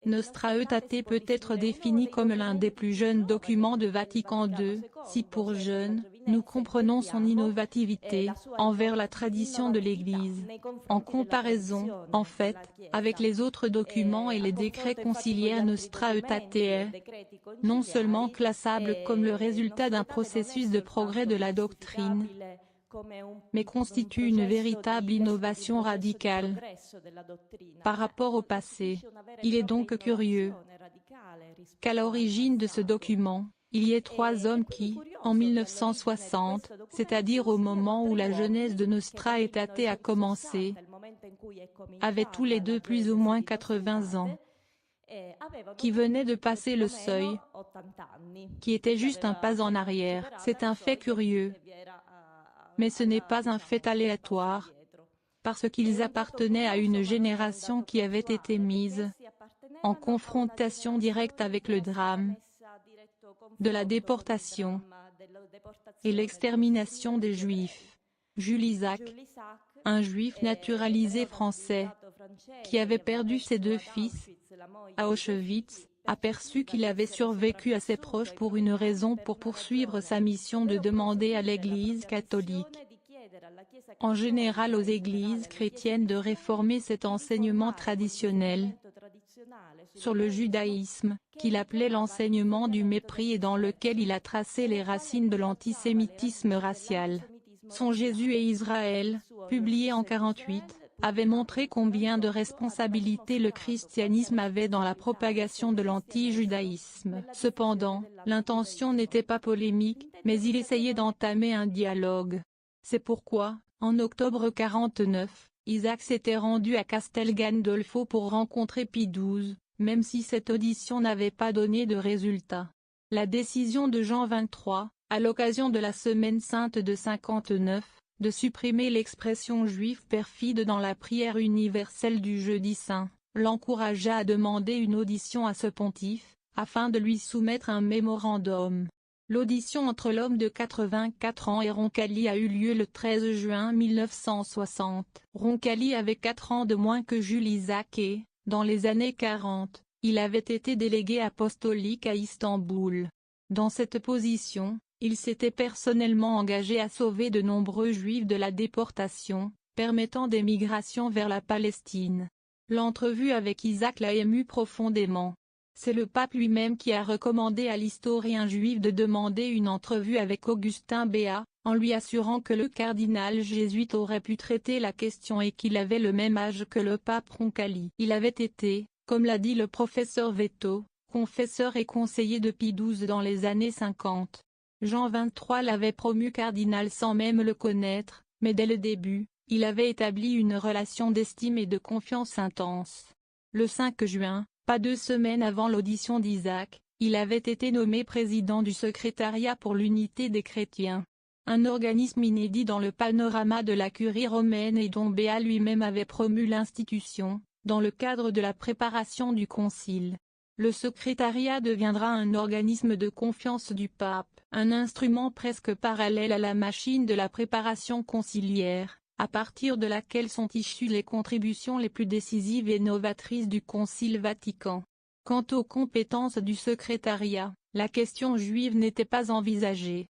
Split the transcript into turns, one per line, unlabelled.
Nostra Aetate peut être défini comme l'un des plus jeunes documents de Vatican II, si pour jeune, nous comprenons son innovativité, envers la tradition de l'Église. En comparaison, en fait, avec les autres documents et les décrets conciliaires Nostra Aetate est, non seulement classable comme le résultat d'un processus de progrès de la doctrine, mais constitue une véritable innovation radicale par rapport au passé. Il est donc curieux qu'à l'origine de ce document, il y ait trois hommes qui, en 1960, c'est-à-dire au moment où la genèse de Nostra Aetate a commencé, avaient tous les deux plus ou moins 80 ans, qui venaient de passer le seuil, qui était juste un pas en arrière. C'est un fait curieux, mais ce n'est pas un fait aléatoire, parce qu'ils appartenaient à une génération qui avait été mise en confrontation directe avec le drame de la déportation et l'extermination des Juifs. Jules Isaac, un Juif naturalisé français, qui avait perdu ses deux fils à Auschwitz, aperçut qu'il avait survécu à ses proches pour une raison, pour poursuivre sa mission de demander à l'Église catholique, en général aux églises chrétiennes, de réformer cet enseignement traditionnel sur le judaïsme, qu'il appelait l'enseignement du mépris et dans lequel il a tracé les racines de l'antisémitisme racial. Son Jésus et Israël, publié en 1948, avait montré combien de responsabilité le christianisme avait dans la propagation de l'anti-judaïsme. Cependant, l'intention n'était pas polémique, mais il essayait d'entamer un dialogue. C'est pourquoi, en octobre 1949, Isaac s'était rendu à Castel Gandolfo pour rencontrer Pie XII, même si cette audition n'avait pas donné de résultat. La décision de Jean XXIII, à l'occasion de la Semaine sainte de 1959, de supprimer l'expression juif perfide dans la prière universelle du Jeudi saint, l'encouragea à demander une audition à ce pontife, afin de lui soumettre un mémorandum. L'audition entre l'homme de 84 ans et Roncalli a eu lieu le 13 juin 1960. Roncalli avait 4 ans de moins que Jules Isaac et, dans les années 40, il avait été délégué apostolique à Istanbul. Dans cette position, il s'était personnellement engagé à sauver de nombreux Juifs de la déportation, permettant des migrations vers la Palestine. L'entrevue avec Isaac l'a ému profondément. C'est le pape lui-même qui a recommandé à l'historien juif de demander une entrevue avec Augustin Béat, en lui assurant que le cardinal jésuite aurait pu traiter la question et qu'il avait le même âge que le pape Roncalli. Il avait été, comme l'a dit le professeur Vetto, confesseur et conseiller de Pie XII dans les années 50. Jean XXIII l'avait promu cardinal sans même le connaître, mais dès le début, il avait établi une relation d'estime et de confiance intense. Le 5 juin, pas 2 semaines avant l'audition d'Isaac, il avait été nommé président du secrétariat pour l'unité des chrétiens. Un organisme inédit dans le panorama de la curie romaine et dont Béat lui-même avait promu l'institution, dans le cadre de la préparation du concile. Le secrétariat deviendra un organisme de confiance du pape, un instrument presque parallèle à la machine de la préparation conciliaire, à partir de laquelle sont issues les contributions les plus décisives et novatrices du Concile Vatican. Quant aux compétences du secrétariat, la question juive n'était pas envisagée.